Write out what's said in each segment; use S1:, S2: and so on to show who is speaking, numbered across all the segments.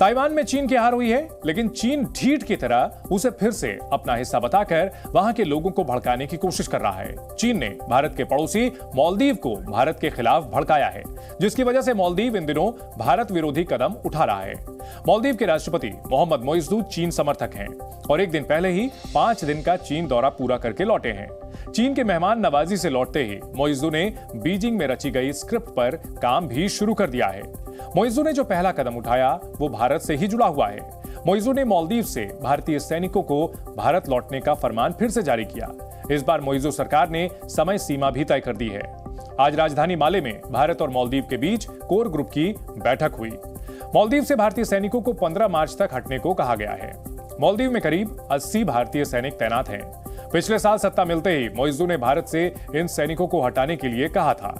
S1: Taiwan में चीन की हार हुई है, लेकिन चीन ढीठ की तरह उसे फिर से अपना हिस्सा बताकर वहां के लोगों को भड़काने की कोशिश कर रहा है। चीन ने भारत के पड़ोसी मालदीव को भारत के खिलाफ भड़काया है, जिसकी वजह से मालदीव इन दिनों भारत विरोधी कदम उठा रहा है। मालदीव के राष्ट्रपति मोहम्मद मोइज़्ज़ू चीन समर्थक हैं और एक दिन पहले ही 5 दिन का चीन दौरा पूरा करके लौटे हैं। चीन के मेहमान नवाजी से लौटते ही मोइज़्ज़ू ने बीजिंग में रची गई स्क्रिप्ट पर काम भी शुरू कर दिया है। मोइज़्ज़ू ने जो पहला कदम उठाया वो भारत से ही जुड़ा हुआ है। मोइज़्ज़ू ने मालदीव से भारतीय सैनिकों को भारत लौटने का फरमान फिर से जारी किया। इस बार मोइज़्ज़ू सरकार ने समय सीमा भी तय कर दी है। आज राजधानी माले में भारत और मालदीव के बीच कोर ग्रुप की बैठक हुई। मालदीव से भारतीय सैनिकों को 15 मार्च तक हटने को कहा गया है। मालदीव में करीब 80 भारतीय सैनिक तैनात हैं। पिछले साल सत्ता मिलते ही मोइज़्ज़ू ने भारत से इन सैनिकों को हटाने के लिए कहा था।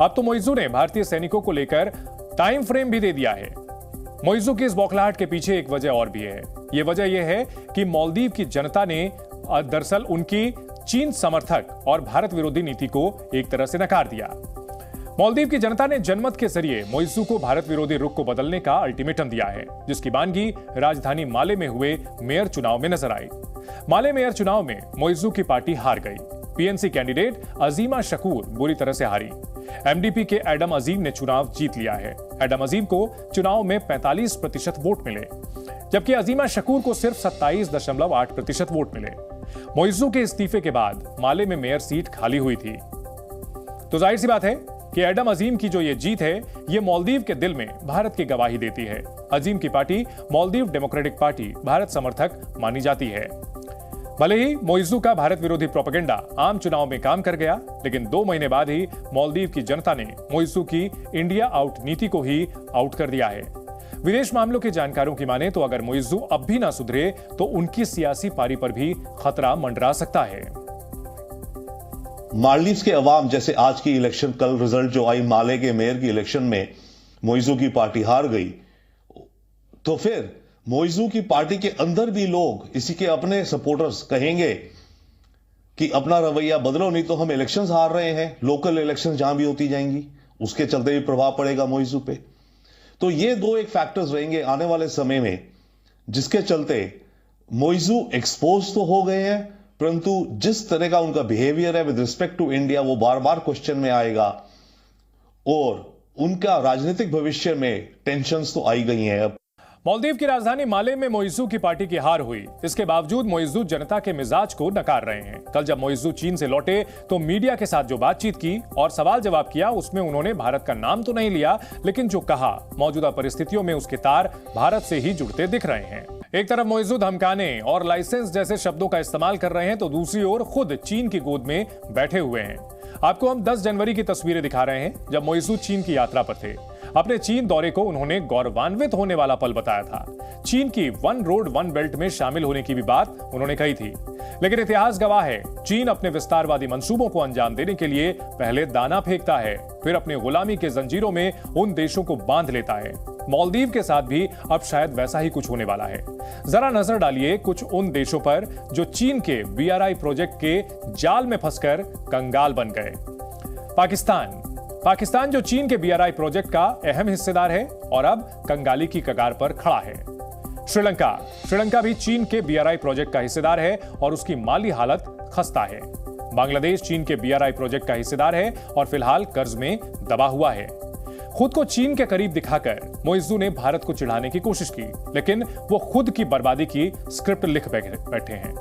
S1: अब तो मोइज़्ज़ू ने भारतीय सैनिकों को लेकर टाइम फ्रेम भी दे दिया है। मोइज़्ज़ू की इस बौखलाहट के पीछे एक वजह और भी है। ये वजह यह है कि मालदीव की जनता ने दरअसल उनकी चीन समर्थक और भारत विरोधी नीति को एक तरह से नकार दिया। मालदीव की जनता ने जनमत के जरिए मोइज़्ज़ू को भारत विरोधी रुख को बदलने का अल्टीमेटम दिया है, जिसकी बानगी राजधानी माले में हुए मेयर चुनाव में नजर आई। माले मेयर चुनाव में मोइज़्ज़ू की पार्टी हार गई। पीएनसी कैंडिडेट अजीमा शकूर बुरी तरह से हारी। एमडीपी के एडम अजीम ने चुनाव जीत लिया है। एडम अजीम को चुनाव में 45% वोट मिले, जबकि अजीमा शकूर को सिर्फ 27.8% वोट मिले। मोइज़्ज़ू के इस्तीफे के बाद माले में मेयर सीट खाली हुई थी। तो जाहिर सी बात है कि एडम अजीम की जो ये जीत है, ये मालदीव के दिल में भारत की गवाही देती है। अजीम की party Maldives democratic party Bharat समर्थक मानी जाती है। भले ही मोइज़्ज़ू का भारत विरोधी प्रोपेगेंडा आम चुनाव में काम कर गया, लेकिन 2 महीने बाद ही मालदीव की जनता ने मोइज़्ज़ू की इंडिया आउट नीति को ही आउट कर दिया है। विदेश मामलों के जानकारों की माने तो अगर मोइज़्ज़ू अब भी ना सुधरे तो उनकी सियासी पारी पर भी खतरा मंडरा सकता है।
S2: मालदीव के अवाम, जैसे आज की इलेक्शन, कल रिजल्ट जो आई माले के मेयर की इलेक्शन में मोइज़्ज़ू की पार्टी हार गई, तो फिर मोइज़्ज़ू की पार्टी के अंदर भी लोग, इसी के अपने सपोर्टर्स कहेंगे कि अपना रवैया बदलो, नहीं तो हम इलेक्शंस हार रहे हैं। लोकल इलेक्शंस जहां भी होती जाएंगी, उसके चलते भी प्रभाव पड़ेगा मोइज़्ज़ू पे। तो ये दो एक फैक्टर्स रहेंगे आने वाले समय में, जिसके चलते मोइज़्ज़ू एक्सपोज तो हो गए हैं, परंतु जिस तरह का उनका बिहेवियर है विद रिस्पेक्ट टू इंडिया, वो बार बार क्वेश्चन में आएगा और उनका राजनीतिक भविष्य में टेंशंस तो आई गई हैं। अब
S1: मालदीव की राजधानी माले में मोइज़्ज़ू की पार्टी की हार हुई। इसके बावजूद मोइज़्ज़ू जनता के मिजाज को नकार रहे हैं। कल जब मोइज़्ज़ू चीन से लौटे तो मीडिया के साथ जो बातचीत की और सवाल जवाब किया, उसमें उन्होंने भारत का नाम तो नहीं लिया, लेकिन जो कहा, मौजूदा परिस्थितियों में उसके तार भारत से ही जुड़ते दिख रहे हैं। एक तरफ मोइज़्ज़ू धमकाने और लाइसेंस जैसे शब्दों का इस्तेमाल कर रहे हैं, तो दूसरी ओर खुद चीन की गोद में बैठे हुए हैं। आपको हम 10 जनवरी की तस्वीरें दिखा रहे हैं, जब मोइज़्ज़ू चीन की यात्रा पर थे। अपने चीन दौरे को उन्होंने गौरवान्वित होने वाला पल बताया था। चीन की 1 रोड 1 बेल्ट में शामिल होने की भी बात उन्होंने कही थी। लेकिन इतिहास गवाह है, चीन अपने विस्तारवादी मंसूबों को अंजाम देने के लिए पहले दाना फेंकता है, फिर अपनी गुलामी के जंजीरों में उन देशों को बांध लेता है। मालदीव के साथ भी अब शायद वैसा ही कुछ होने वाला है। जरा नजर डालिए कुछ उन देशों पर जो चीन के बीआरआई प्रोजेक्ट के जाल में फंसकर कंगाल बन गए। पाकिस्तान जो चीन के बीआरआई प्रोजेक्ट का अहम हिस्सेदार है और अब कंगाली की कगार पर खड़ा है। श्रीलंका भी चीन के बीआरआई प्रोजेक्ट का हिस्सेदार है और उसकी माली हालत खस्ता है। बांग्लादेश चीन के बीआरआई प्रोजेक्ट का हिस्सेदार है और फिलहाल कर्ज में दबा हुआ है। खुद को चीन के करीब दिखाकर मोइज़्ज़ू ने भारत को चिढ़ाने की कोशिश की, लेकिन वो खुद की बर्बादी की स्क्रिप्ट लिख बैठे हैं।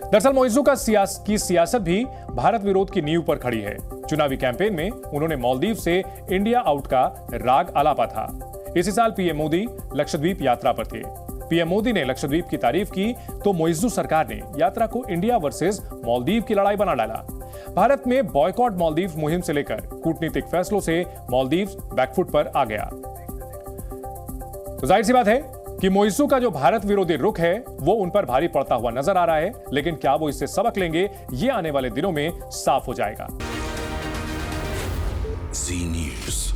S1: दरअसल मोइज़्ज़ू की सियासत भी भारत विरोध की नींव पर खड़ी है। चुनावी कैंपेन में उन्होंने मालदीव से इंडिया आउट का राग आलापा था। इसी साल पीएम मोदी लक्षद्वीप यात्रा पर थे। पीएम मोदी ने लक्षद्वीप की तारीफ की तो मोइज़्ज़ू सरकार ने यात्रा को इंडिया वर्सेस मालदीव की लड़ाई बना डाला। भारत में बॉयकॉट मालदीव मुहिम से लेकर कूटनीतिक फैसलों से मालदीव बैकफुट पर आ गया। तो जाहिर सी बात है कि मोइज़्ज़ू का जो भारत विरोधी रुख है वो उन पर भारी पड़ता हुआ नजर आ रहा है, लेकिन क्या वो इससे सबक लेंगे, ये आने वाले दिनों में साफ हो जाएगा।
S3: Zee News।